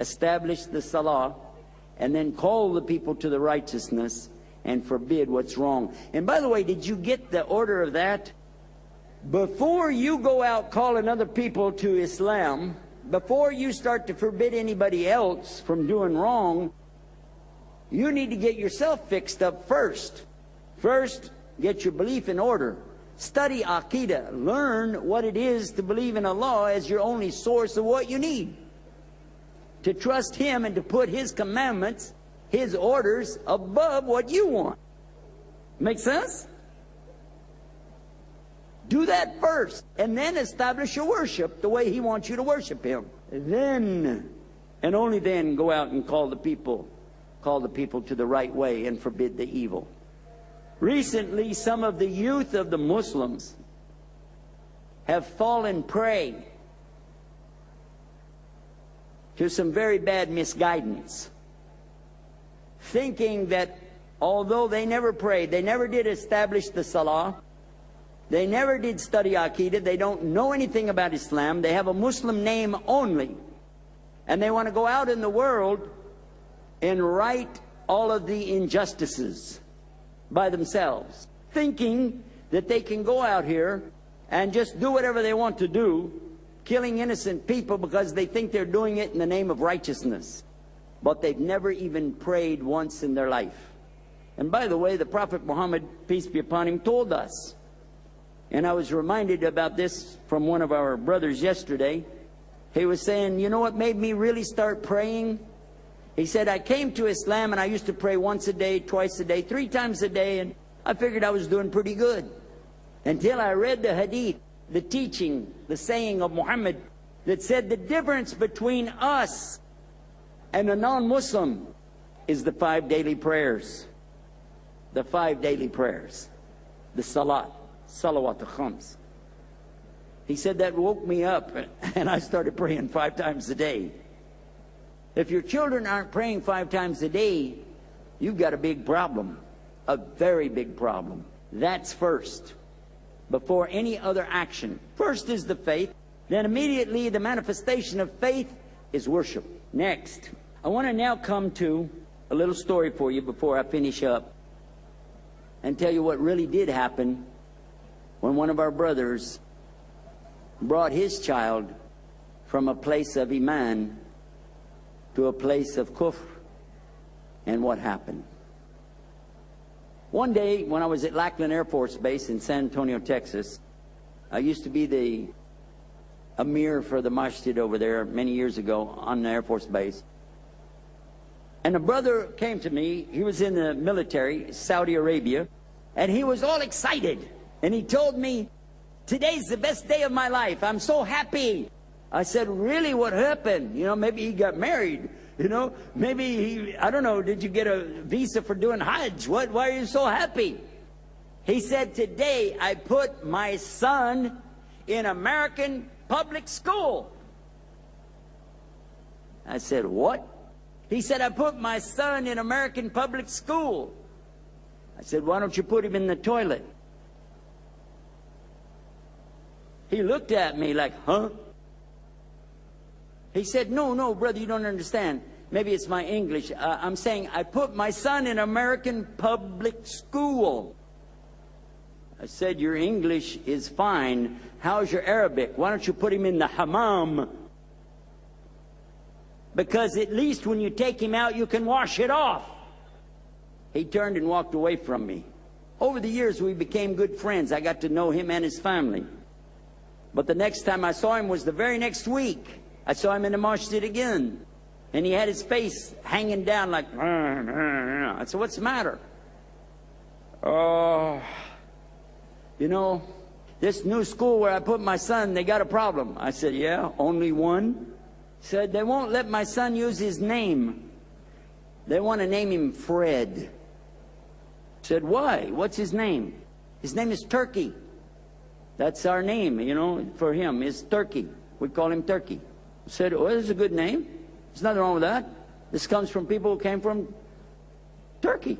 establish the salah, and then call the people to the righteousness and forbid what's wrong. And by the way, did you get the order of that? Before you go out calling other people to Islam, before you start to forbid anybody else from doing wrong, you need to get yourself fixed up first. First, get your belief in order. Study Aqidah. Learn what it is to believe in Allah as your only source of what you need. To trust Him and to put His commandments, His orders, above what you want. Make sense? Do that first, and then establish your worship the way He wants you to worship Him. Then, and only then, go out and call the people to the right way and forbid the evil. Recently, some of the youth of the Muslims have fallen prey to some very bad misguidance, thinking that although they never prayed, they never did establish the salah, they never did study Aqidah, they don't know anything about Islam, they have a Muslim name only, and they want to go out in the world and right all of the injustices by themselves, thinking that they can go out here and just do whatever they want to do, killing innocent people because they think they're doing it in the name of righteousness. But they've never even prayed once in their life. And by the way, the Prophet Muhammad, peace be upon him, told us, and I was reminded about this from one of our brothers yesterday. He was saying, you know what made me really start praying? He said, I came to Islam and I used to pray once a day, twice a day, 3 times a day, and I figured I was doing pretty good. Until I read the hadith, the teaching, the saying of Muhammad that said the difference between us and a non-Muslim is the 5 daily prayers. The 5 daily prayers. The salat, salawat al-khams. He said that woke me up and I started praying 5 times a day. If your children aren't praying 5 times a day, you've got a big problem. A very big problem. That's first. Before any other action. First is the faith. Then immediately the manifestation of faith is worship. Next, I want to now come to a little story for you before I finish up and tell you what really did happen when one of our brothers brought his child from a place of iman to a place of kufr, and what happened. One day when I was at Lackland Air Force Base in San Antonio, Texas, I used to be the Amir for the masjid over there many years ago on the Air Force Base. And a brother came to me. He was in the military, Saudi Arabia, and he was all excited. And he told me, today's the best day of my life. I'm so happy. I said, really, what happened? You know, maybe he got married. You know, maybe he, I don't know, did you get a visa for doing Hajj? Why are you so happy? He said, today I put my son in American public school. I said, what? He said, I put my son in American public school. I said, why don't you put him in the toilet? He looked at me like, huh? He said, no, brother, you don't understand. Maybe it's my English. I'm saying I put my son in American public school. I said, your English is fine. How's your Arabic? Why don't you put him in the hammam? Because at least when you take him out, you can wash it off. He turned and walked away from me. Over the years, we became good friends. I got to know him and his family. But the next time I saw him was the very next week. I saw him in the masjid again. And he had his face hanging down like, I said, what's the matter? Oh, you know, this new school where I put my son, they got a problem. I said, yeah, only one? He said, they won't let my son use his name. They want to name him Fred. I said, why? What's his name? His name is Turkey. That's our name, you know, for him, is Turkey. We call him Turkey. I said, oh, that's a good name. There's nothing wrong with that. This comes from people who came from Turkey.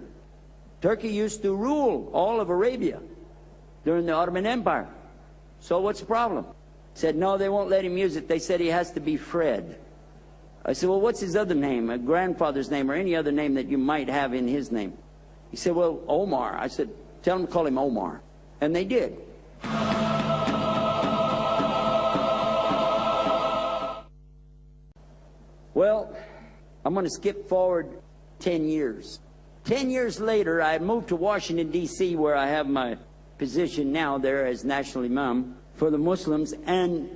Turkey used to rule all of Arabia during the Ottoman Empire. So what's the problem? Said, no, they won't let him use it. They said he has to be Fred. I said, well, what's his other name, a grandfather's name, or any other name that you might have in his name? He said, well, Omar. I said, tell him to call him Omar. And they did. Well, I'm going to skip forward 10 years. 10 years later, I had moved to Washington, D.C., where I have my position now there as National Imam for the Muslims, and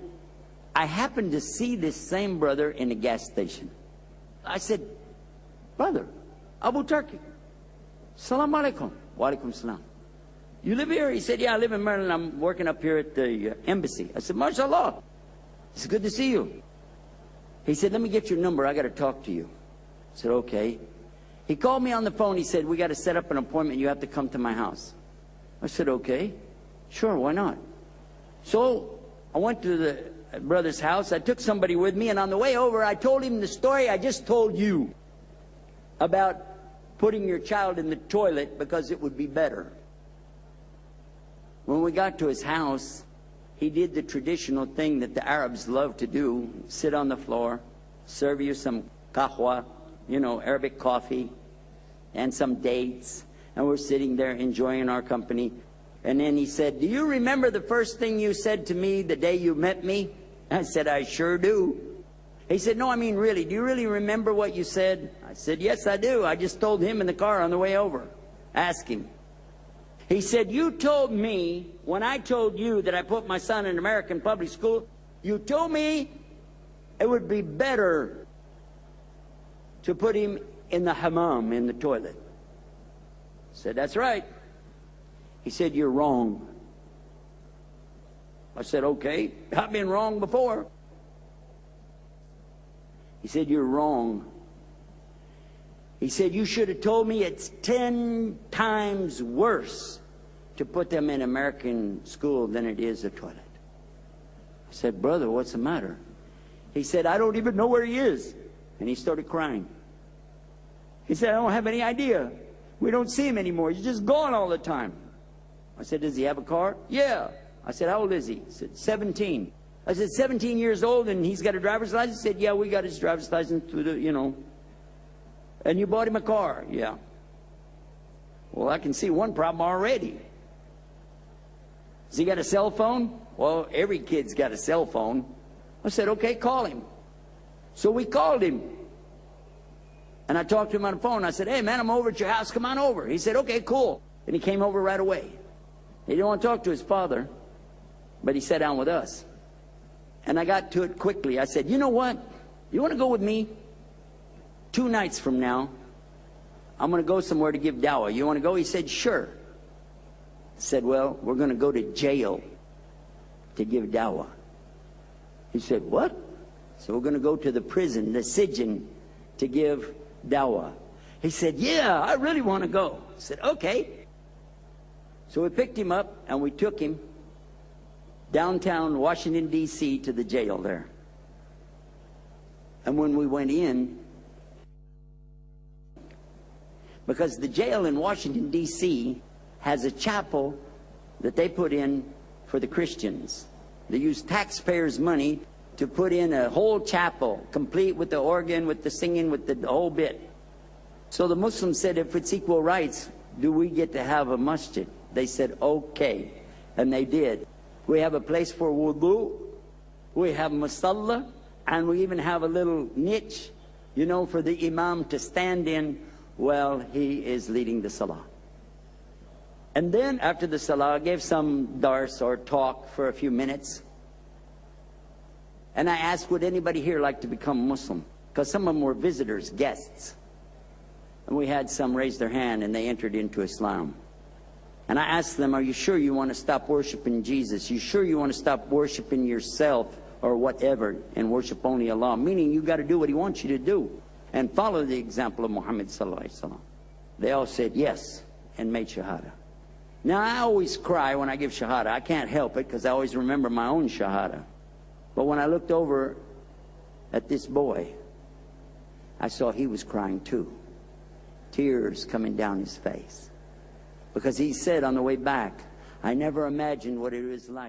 I happened to see this same brother in a gas station. I said, brother, Abu Turki, salam alaikum. Wa alaikum salam. You live here? He said, yeah, I live in Maryland. I'm working up here at the embassy. I said, mashallah. It's good to see you. He said, let me get your number. I got to talk to you. I said, okay. He called me on the phone. He said, we got to set up an appointment. You have to come to my house. I said, okay. Sure, why not? So I went to the brother's house. I took somebody with me, and on the way over, I told him the story I just told you about putting your child in the toilet because it would be better. When we got to his house, he did the traditional thing that the Arabs love to do: sit on the floor, serve you some kahwa, you know, Arabic coffee, and some dates. And we're sitting there enjoying our company. And then he said, do you remember the first thing you said to me the day you met me? I said, I sure do. He said, no, I mean really, do you really remember what you said? I said, yes, I do. I just told him in the car on the way over. Ask him. He said, you told me, when I told you that I put my son in American public school, you told me it would be better to put him in the hammam, in the toilet. I said, that's right. He said, you're wrong. I said, okay, I've been wrong before. He said, you're wrong. He said, you should have told me it's 10 times worse to put them in American school than it is a toilet. I said, brother, what's the matter? He said, I don't even know where he is. And he started crying. He said, I don't have any idea. We don't see him anymore. He's just gone all the time. I said, does he have a car? Yeah. I said, how old is he? He said, 17. I said, 17 years old and he's got a driver's license? He said, yeah, we got his driver's license through the, you know. And you bought him a car? Yeah. Well, I can see one problem already. Has he got a cell phone? Well, every kid's got a cell phone. I said, okay, call him. So we called him. And I talked to him on the phone. I said, hey, man, I'm over at your house. Come on over. He said, okay, cool. And he came over right away. He didn't want to talk to his father, but he sat down with us. And I got to it quickly. I said, you know what? You want to go with me? 2 nights from now, I'm going to go somewhere to give dawah. You want to go? He said, sure. I said, well, we're going to go to jail to give dawah. He said, what? So we're going to go to the prison, the sijin, to give dawah. He said, yeah, I really want to go. I said, okay. So we picked him up and we took him downtown Washington, D.C. to the jail there. And when we went in, because the jail in Washington, D.C. has a chapel that they put in for the Christians. They use taxpayers' money to put in a whole chapel, complete with the organ, with the singing, with the whole bit. So the Muslims said, if it's equal rights, do we get to have a masjid? They said, okay. And they did. We have a place for wudu, we have musalla, and we even have a little niche, you know, for the imam to stand in while he is leading the salah. And then after the salah, I gave some dars or talk for a few minutes. And I asked, would anybody here like to become Muslim? Because some of them were visitors, guests. And we had some raise their hand and they entered into Islam. And I asked them, are you sure you want to stop worshiping Jesus? You sure you want to stop worshiping yourself or whatever and worship only Allah? Meaning you got to do what he wants you to do and follow the example of Muhammad sallallahu alaihi wasallam. They all said yes and made shahada. Now I always cry when I give shahada. I can't help it because I always remember my own shahada. But when I looked over at this boy, I saw he was crying too. Tears coming down his face. Because he said on the way back, I never imagined what it was like.